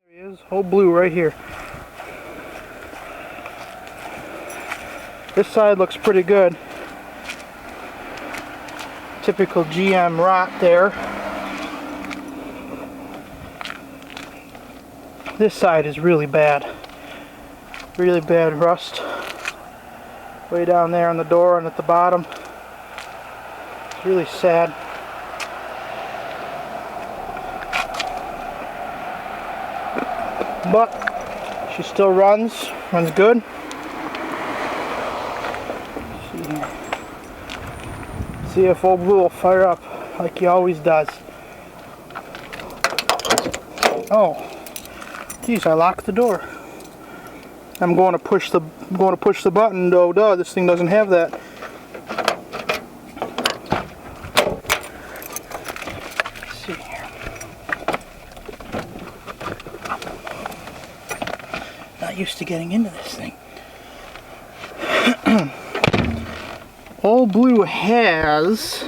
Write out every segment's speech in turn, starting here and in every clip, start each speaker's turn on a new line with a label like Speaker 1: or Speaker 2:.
Speaker 1: There he is, whole blue right here. This side looks pretty good. Typical GM rot there. This side is really bad. Really bad rust. Way down there on the door and at the bottom. It's really sad. But she still runs good. See if old blue will fire up like he always does. Oh, geez, I locked the door. I'm going to push the button. Oh, duh, this thing doesn't have that. Let's see here. Not used to getting into this thing. Old blue has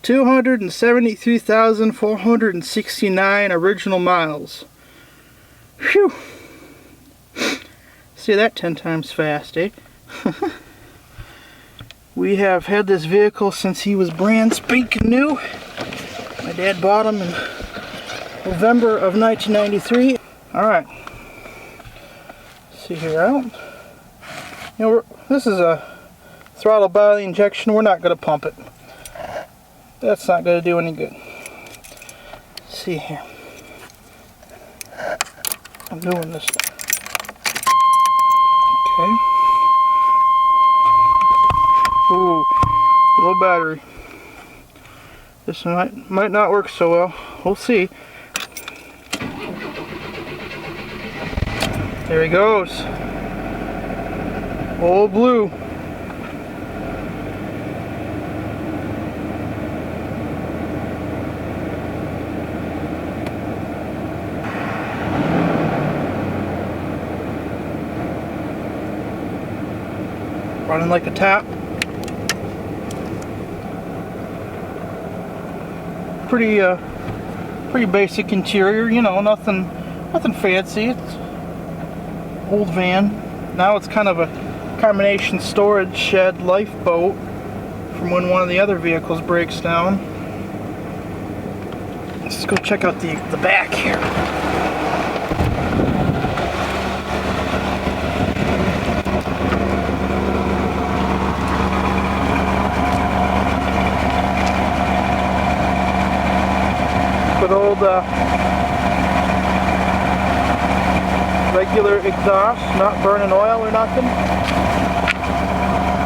Speaker 1: $273,469 original miles. Phew! See that 10 times fast, eh? We have had this vehicle since he was brand spanking new. My dad bought him in November of 1993. Alright. See here, this is a throttle body injection. We're not going to pump it. That's not going to do any good. Let's see here. I'm doing this thing. Okay. Ooh, low battery. This might not work so well. We'll see. There he goes. Old blue. Running like a tap. Pretty basic interior, you know, nothing fancy. It's old van. Now it's kind of a combination storage shed lifeboat from when one of the other vehicles breaks down. Let's go check out the back here. Good old regular exhaust, not burning oil or nothing.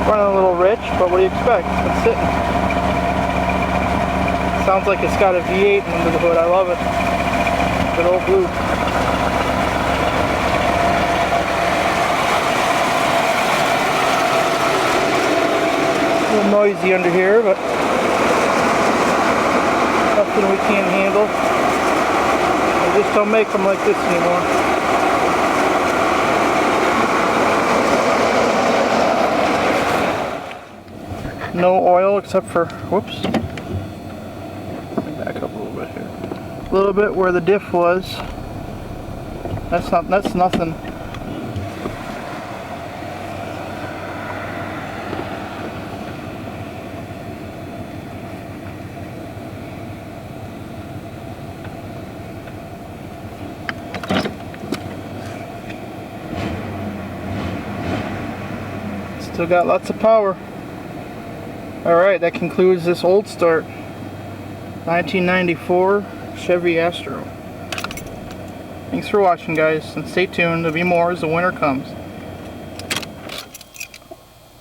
Speaker 1: Running a little rich, but what do you expect? It's sitting. Sounds like it's got a V8 under the hood. I love it. Good old blue. A little noisy under here, but nothing we can't handle. They just don't make them like this anymore. No oil except for, whoops. Let me back up a little bit here. A little bit where the diff was. That's nothing. Still got lots of power. Alright, that concludes this old start. 1994 Chevy Astro. Thanks for watching, guys, and stay tuned. There'll be more as the winter comes.